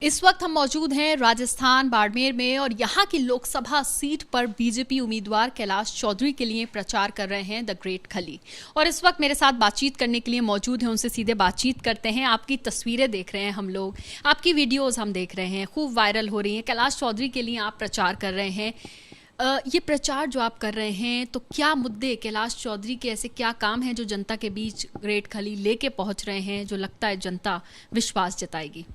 इस वक्त हम मौजूद हैं राजस्थान बाड़मेर में और यहाँ की लोकसभा सीट पर बीजेपी उम्मीदवार कैलाश चौधरी के लिए प्रचार कर रहे हैं द ग्रेट खली। और इस वक्त मेरे साथ बातचीत करने के लिए मौजूद हैं, उनसे सीधे बातचीत करते हैं। आपकी तस्वीरें देख रहे हैं हम लोग, आपकी वीडियोस हम देख रहे हैं, खूब वायरल हो रही हैं। कैलाश चौधरी के लिए आप प्रचार कर रहे हैं। ये प्रचार जो आप कर रहे हैं, तो क्या मुद्दे कैलाश चौधरी के ऐसे क्या काम हैं जो जनता के बीच ग्रेट खली लेके पहुंच रहे हैं, जो लगता है जनता विश्वास जताएगी?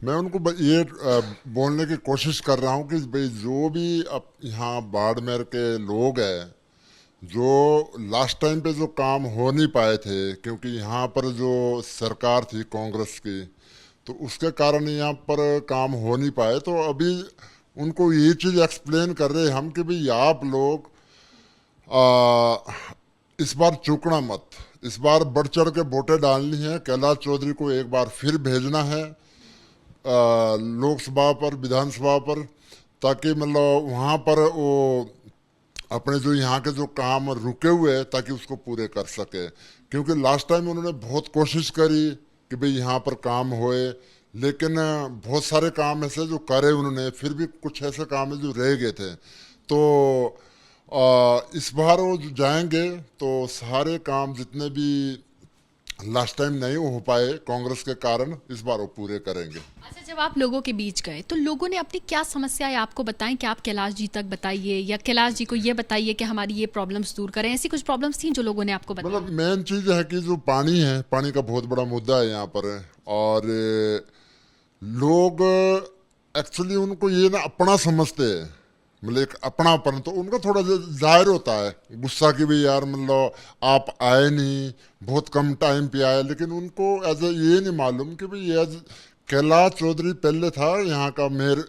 मैं उनको ये बोलने की कोशिश कर रहा हूँ कि भाई जो भी अब यहाँ बाड़मेर के लोग हैं, जो लास्ट टाइम पे जो काम हो नहीं पाए थे क्योंकि यहाँ पर जो सरकार थी कांग्रेस की, तो उसके कारण यहाँ पर काम हो नहीं पाए, तो अभी उनको ये चीज़ एक्सप्लेन कर रहे हैं हम कि भाई आप लोग इस बार चूकना मत, इस बार बढ़ चढ़ के वोटें डालनी है। कैलाश चौधरी को एक बार फिर भेजना है लोकसभा पर, विधानसभा पर, ताकि मतलब वहाँ पर वो अपने जो यहाँ के जो काम रुके हुए हैं ताकि उसको पूरे कर सके। क्योंकि लास्ट टाइम उन्होंने बहुत कोशिश करी कि भाई यहाँ पर काम होए, लेकिन बहुत सारे काम ऐसे जो करे उन्होंने, फिर भी कुछ ऐसे काम है जो रह गए थे। तो इस बार वो जो जाएंगे तो सारे काम जितने भी लास्ट टाइम नहीं हो पाए कांग्रेस के कारण, इस बार वो पूरे करेंगे। अच्छा, जब आप लोगों के बीच गए तो लोगों ने अपनी क्या समस्याएं आपको बताएं कि आप कैलाश जी तक बताइए, या कैलाश जी को ये बताइए कि हमारी ये प्रॉब्लम्स दूर करें? ऐसी कुछ प्रॉब्लम्स थी जो लोगों ने आपको बताया? मतलब मेन चीज़ है कि जो पानी है, पानी का बहुत बड़ा मुद्दा है यहाँ पर। और लोग एक्चुअली उनको ये ना अपना समझते हैं, मतलब एक अपनापन, तो उनका थोड़ा जाहिर होता है गुस्सा कि भाई यार मतलब आप आए नहीं, बहुत कम टाइम पे आए। लेकिन उनको एज ए ये नहीं मालूम कि भाई एज कैलाश चौधरी पहले था यहाँ का मेयर,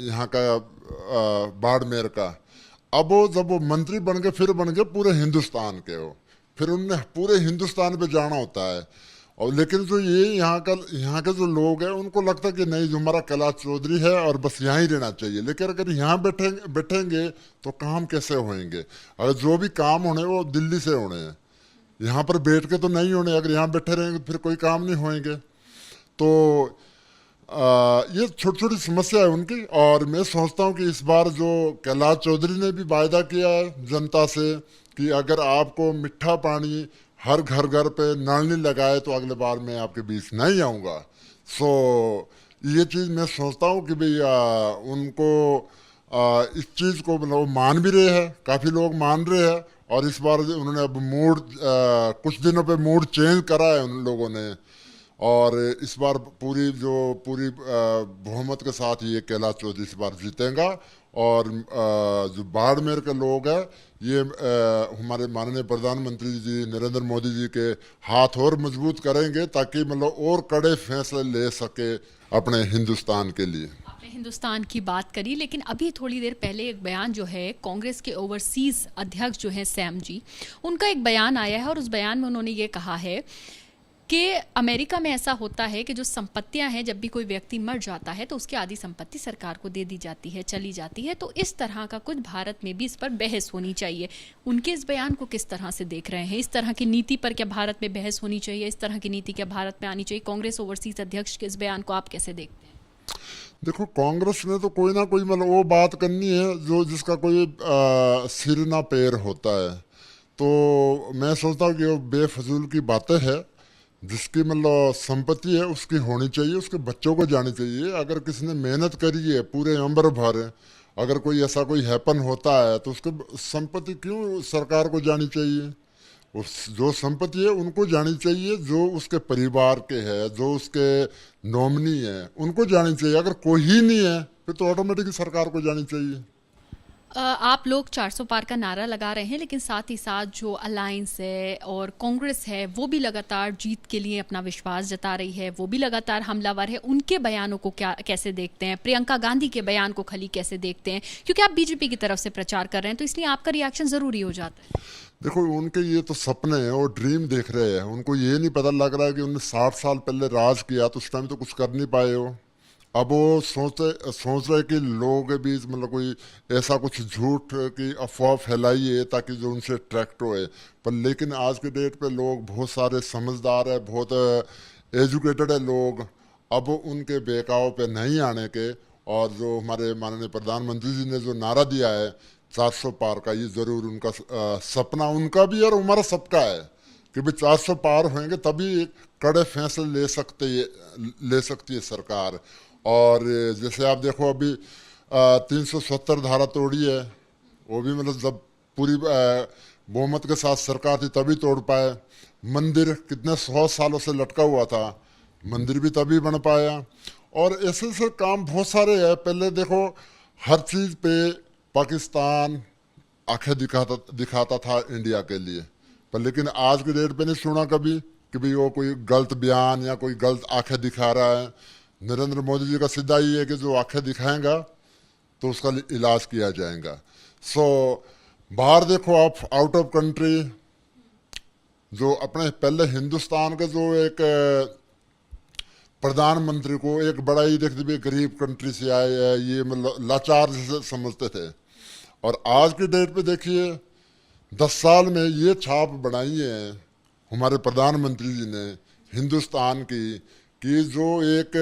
यहाँ का बाड़मेर का। अब वो जब वो मंत्री बन गए, फिर बन गए पूरे हिंदुस्तान के हो, फिर उनने पूरे हिंदुस्तान पे जाना होता है। और लेकिन जो ये यहाँ के जो लोग हैं उनको लगता है कि नहीं, जो हमारा कैलाश चौधरी है और बस यहाँ ही रहना चाहिए। लेकिन अगर यहाँ बैठेंगे तो काम कैसे होंगे? अगर जो भी काम होने वो दिल्ली से होने हैं, यहाँ पर बैठ के तो नहीं होने। अगर यहाँ बैठे रहेंगे तो फिर कोई काम नहीं होंगे। तो ये छोटी छोटी समस्या है उनकी। और मैं सोचता हूँ कि इस बार जो कैलाश चौधरी ने भी वायदा किया है जनता से कि अगर आपको मीठा पानी हर घर घर पे नल नहीं लगाए तो अगले बार मैं आपके बीच नहीं आऊँगा। सो ये चीज़ मैं सोचता हूँ कि भाई उनको इस चीज़ को मतलब मान भी रहे हैं, काफ़ी लोग मान रहे हैं। और इस बार उन्होंने अब मूड कुछ दिनों पे मूड चेंज करा है उन लोगों ने। और इस बार पूरी बहुमत के साथ ये कैलाश चौधरी इस बार जीतेगा। और जो बाड़मेर के लोग हैं, ये हमारे माननीय प्रधानमंत्री जी नरेंद्र मोदी जी के हाथ और मजबूत करेंगे ताकि मतलब और कड़े फैसले ले सके अपने हिंदुस्तान के लिए। आपने हिंदुस्तान की बात करी, लेकिन अभी थोड़ी देर पहले एक बयान जो है कांग्रेस के ओवरसीज अध्यक्ष जो है सैम जी, उनका एक बयान आया है और उस बयान में उन्होंने ये कहा है कि अमेरिका में ऐसा होता है कि जो संपत्तियां हैं, जब भी कोई व्यक्ति मर जाता है तो उसकी आधी संपत्ति सरकार को दे दी जाती है, चली जाती है। तो इस तरह का कुछ भारत में भी इस पर बहस होनी चाहिए। उनके इस बयान को किस तरह से देख रहे हैं? इस तरह की नीति पर क्या भारत में बहस होनी चाहिए? इस तरह की नीति क्या भारत में आनी चाहिए? कांग्रेस ओवरसीज अध्यक्ष के इस बयान को आप कैसे देखते हैं? देखो, कांग्रेस ने तो कोई ना कोई मतलब वो बात करनी है जो जिसका कोई सिर ना पैर होता है। तो मैं सोचता हूँ कि वो बेफजूल की बातें हैं। जिसकी मतलब संपत्ति है उसकी होनी चाहिए, उसके बच्चों को जानी चाहिए। अगर किसी ने मेहनत करी है पूरे उम्र भर, अगर कोई ऐसा कोई हैपन होता है तो उसके संपत्ति क्यों सरकार को जानी चाहिए? उस जो संपत्ति है उनको जानी चाहिए, जो उसके परिवार के है, जो उसके नॉमिनी है, उनको जानी चाहिए। अगर कोई ही नहीं है फिर तो ऑटोमेटिकली सरकार को जानी चाहिए। आप लोग 400 पार का नारा लगा रहे हैं, लेकिन साथ ही साथ जो अलायंस है और कांग्रेस है वो भी लगातार जीत के लिए अपना विश्वास जता रही है, वो भी लगातार हमलावर है। उनके बयानों को कैसे देखते हैं? प्रियंका गांधी के बयान को खली कैसे देखते हैं? क्योंकि आप बीजेपी की तरफ से प्रचार कर रहे हैं तो इसलिए आपका रिएक्शन जरूरी हो जाता है। देखो, उनके ये तो सपने हैं और ड्रीम देख रहे हैं। उनको ये नहीं पता लग रहा है कि उन्होंने 60 साल पहले राज किया तो उस टाइम तो कुछ कर नहीं पाए हो। अब वो सोच रहे कि लोगों के बीच मतलब कोई ऐसा कुछ झूठ की अफवाह फैलाइए ताकि जो उनसे अट्रैक्ट होए। पर लेकिन आज के डेट पे लोग बहुत सारे समझदार है, बहुत एजुकेटेड है लोग। अब उनके बहकाव पे नहीं आने के, और जो हमारे माननीय प्रधानमंत्री जी ने जो नारा दिया है 400 पार का, ये जरूर उनका सपना उनका भी और हमारा सबका है कि भाई 400 पार होंगे तभी कड़े फैसले ले सकती है सरकार। और जैसे आप देखो अभी 370 धारा तोड़ी है, वो भी मतलब जब पूरी बहुमत के साथ सरकार थी तभी तोड़ पाए। मंदिर कितने 100 सालों से लटका हुआ था, मंदिर भी तभी बन पाया। और ऐसे ऐसे काम बहुत सारे हैं। पहले देखो हर चीज़ पे पाकिस्तान आंखें दिखाता था इंडिया के लिए, पर लेकिन आज की डेट पे नहीं सुना कभी कि भाई वो कोई गलत बयान या कोई गलत आंखें दिखा रहा है। नरेंद्र मोदी जी का सीधा ही है कि जो आंखें दिखाएगा तो उसका इलाज किया जाएगा। सो बाहर देखो आप, आउट ऑफ कंट्री जो अपने पहले हिंदुस्तान के जो एक प्रधानमंत्री को एक बड़ा ही देखते भी गरीब कंट्री से आए हैं, ये मतलब लाचार जैसे समझते थे। और आज की डेट पे देखिए 10 साल में ये छाप बनाई है हमारे प्रधानमंत्री जी ने हिंदुस्तान की, कि जो एक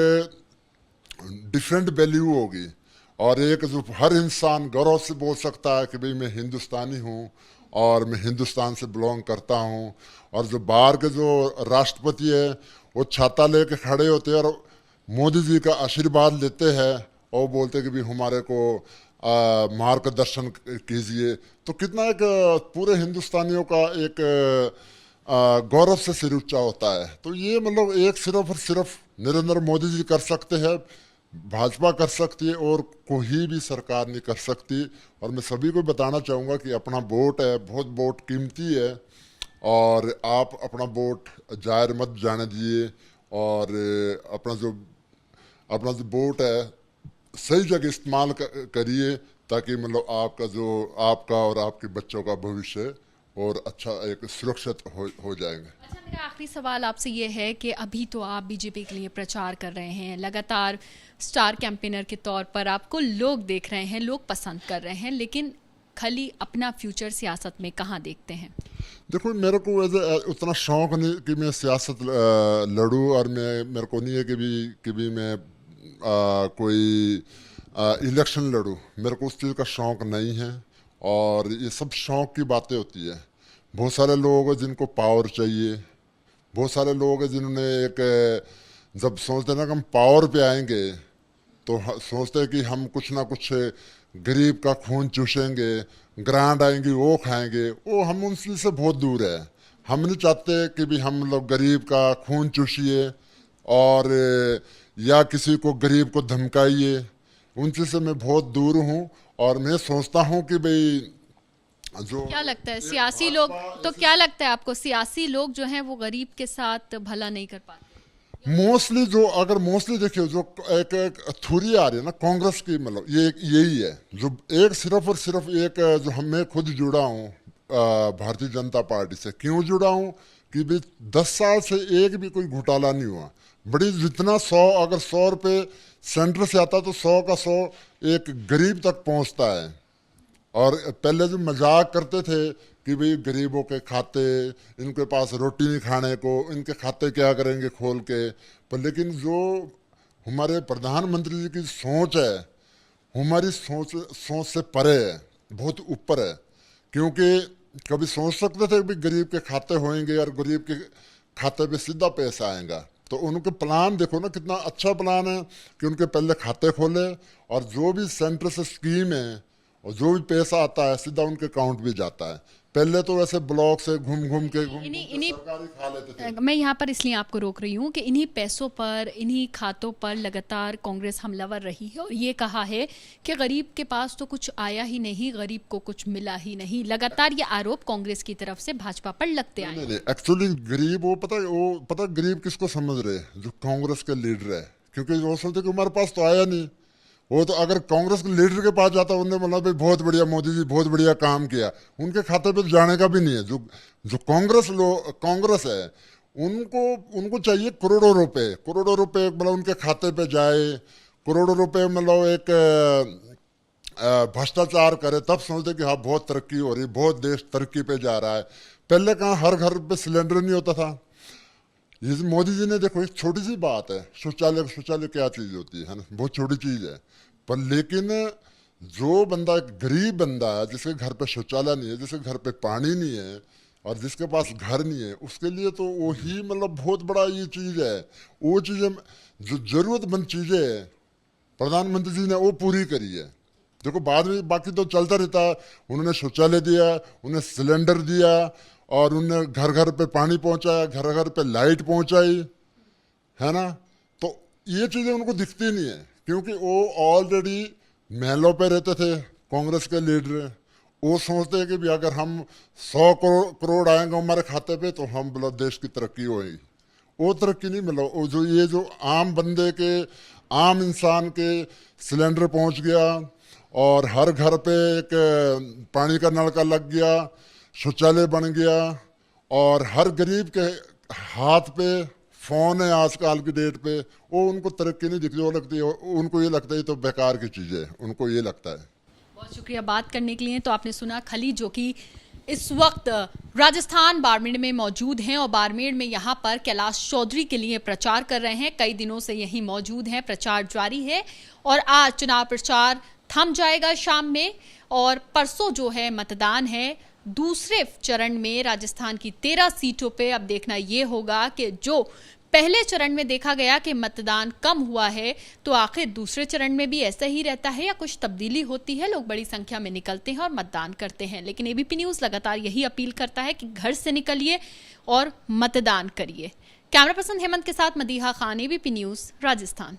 डिफरेंट वैल्यू होगी और एक जो हर इंसान गौरव से बोल सकता है कि भाई मैं हिंदुस्तानी हूँ और मैं हिंदुस्तान से बिलोंग करता हूँ। और जो बाहर के जो राष्ट्रपति है वो छाता लेके खड़े होते हैं और मोदी जी का आशीर्वाद लेते हैं और बोलते हैं कि भाई हमारे को मार्गदर्शन कीजिए। तो कितना एक पूरे हिंदुस्तानियों का एक गौरव से सिर ऊंचा होता है। तो ये मतलब एक सिर्फ और सिर्फ नरेंद्र मोदी जी कर सकते हैं, भाजपा कर सकती है, और कोई भी सरकार नहीं कर सकती। और मैं सभी को बताना चाहूँगा कि अपना वोट है, बहुत वोट कीमती है, और आप अपना वोट जाहिर मत जाने दिए, और अपना जो वोट है सही जगह इस्तेमाल करिए, ताकि मतलब आपका और आपके बच्चों का भविष्य और अच्छा एक सुरक्षित हो जाएंगे। अच्छा, मेरा आखिरी सवाल आपसे ये है कि अभी तो आप बीजेपी के लिए प्रचार कर रहे हैं, लगातार स्टार कैंपेनर के तौर पर आपको लोग देख रहे हैं, लोग पसंद कर रहे हैं, लेकिन खाली अपना फ्यूचर सियासत में कहाँ देखते हैं? देखो मेरे को उतना शौक नहीं कि मैं सियासत लड़ूं, और मेरे को नहीं है कि भी मैं कोई इलेक्शन लड़ूं। मेरे को उस चीज़ का शौक नहीं है, और ये सब शौक की बातें होती है। बहुत सारे लोग हैं जिनको पावर चाहिए, बहुत सारे लोग हैं जिन्होंने एक जब सोचते हैं ना कि हम पावर पे आएंगे तो सोचते हैं कि हम कुछ ना कुछ गरीब का खून चूसेंगे, ग्रांट आएंगी वो खाएंगे। वो हम उन चीज़ से बहुत दूर है। हम नहीं चाहते कि भी हम लोग गरीब का खून चूसिए और या किसी को गरीब को धमकाइए। उन चीज़ से मैं बहुत दूर हूँ, और मैं सोचता हूँ कि भाई जो क्या लगता है सियासी लोग, तो क्या लगता है आपको सियासी लोग जो हैं वो गरीब के साथ भला नहीं कर पाते? मोस्टली मोस्टली देखिए जो एक थ्योरी आ रही है ना कांग्रेस की, मतलब ये यही है जो एक सिर्फ और सिर्फ एक जो मैं खुद जुड़ा हूँ भारतीय जनता पार्टी से। क्यों जुड़ा हूँ कि भाई 10 साल से एक भी कोई घोटाला नहीं हुआ। बड़ी जितना 100 अगर 100 रुपये सेंटर से आता तो 100 का 100 एक गरीब तक पहुँचता है। और पहले जो मजाक करते थे कि भाई गरीबों के खाते, इनके पास रोटी नहीं खाने को, इनके खाते क्या करेंगे खोल के। पर लेकिन जो हमारे प्रधानमंत्री जी की सोच है, हमारी सोच से परे है, बहुत ऊपर है। क्योंकि कभी सोच सकते थे कि गरीब के खाते होंगे और गरीब के खाते पे सीधा पैसा आएगा। तो उनके प्लान देखो ना, कितना अच्छा प्लान है कि उनके पहले खाते खोले और जो भी सेंटर से स्कीम है और जो भी पैसा आता है सीधा उनके अकाउंट में जाता है। पहले तो वैसे ब्लॉक से घूम के सरकारी खा लेते थे। मैं यहाँ पर इसलिए आपको रोक रही हूँ कि इन्हीं पैसों पर, इन्हीं खातों पर लगातार कांग्रेस हमलावर रही है और ये कहा है कि गरीब के पास तो कुछ आया ही नहीं, गरीब को कुछ मिला ही नहीं। लगातार ये आरोप कांग्रेस की तरफ से भाजपा पर लगते आए। नहीं, एक्चुअली गरीब वो पता गरीब किसको समझ रहे, जो कांग्रेस के लीडर है। क्योंकि वो सोचते कि हमारे पास तो आया नहीं। वो तो अगर कांग्रेस के लीडर के पास जाता उन्होंने बोला भाई बहुत बढ़िया मोदी जी बहुत बढ़िया काम किया, उनके खाते पे जाने का भी नहीं है। जो कांग्रेस है उनको चाहिए करोड़ों रुपए मतलब उनके खाते पे जाए, करोड़ों रुपए मतलब एक भ्रष्टाचार करे, तब समझते कि हाँ बहुत तरक्की हो रही, बहुत देश तरक्की पे जा रहा है। पहले कहाँ हर घर पे सिलेंडर नहीं होता था। ये मोदी जी ने, देखो एक छोटी सी बात है, शौचालय, शौचालय क्या चीज़ होती है ना, बहुत छोटी चीज़ है, पर लेकिन जो बंदा, एक गरीब बंदा है जिसके घर पे शौचालय नहीं है, जिसके घर पे पानी नहीं है और जिसके पास घर नहीं है, उसके लिए तो वही मतलब बहुत बड़ा ये चीज़ है। वो चीज़ें जो ज़रूरतमंद चीज़ें है प्रधानमंत्री जी ने वो पूरी करी है। देखो बाद में बाकी तो चलता रहता है, उन्होंने शौचालय दिया, उन्होंने सिलेंडर दिया और उन्होंने घर घर पे पानी पहुंचाया, घर घर पे लाइट पहुंचाई, है ना। तो ये चीज़ें उनको दिखती नहीं है क्योंकि वो ऑलरेडी महलों पे रहते थे कांग्रेस के लीडर। वो सोचते हैं कि भी अगर हम 100 करोड़ आएंगे हमारे खाते पे तो हम मतलब देश की तरक्की होगी। वो तरक्की नहीं मिला। वो जो ये जो आम बंदे के, आम इंसान के सिलेंडर पहुंच गया और हर घर पे एक पानी का नलका लग गया, शौचालय बन गया और हर गरीब के हाथ पे फोन है आजकल की डेट पे, वो उनको तरक्की नहीं दिखती। वो लगती है, उनको ये लगता है तो बेकार की चीज़ है, उनको ये लगता है। बहुत शुक्रिया बात करने के लिए। तो आपने सुना खली जो कि इस वक्त राजस्थान बाड़मेर में मौजूद हैं और बाड़मेर में यहाँ पर कैलाश चौधरी के लिए प्रचार कर रहे हैं। कई दिनों से यहीं मौजूद हैं, प्रचार जारी है और आज चुनाव प्रचार थम जाएगा शाम में और परसों जो है मतदान है। दूसरे चरण में राजस्थान की 13 सीटों पे अब देखना ये होगा कि जो पहले चरण में देखा गया कि मतदान कम हुआ है, तो आखिर दूसरे चरण में भी ऐसा ही रहता है या कुछ तब्दीली होती है, लोग बड़ी संख्या में निकलते हैं और मतदान करते हैं। लेकिन एबीपी न्यूज़ लगातार यही अपील करता है कि घर से निकलिए और मतदान करिए। कैमरा पर्सन हेमंत के साथ मदीहा खान, एबीपी न्यूज़, राजस्थान।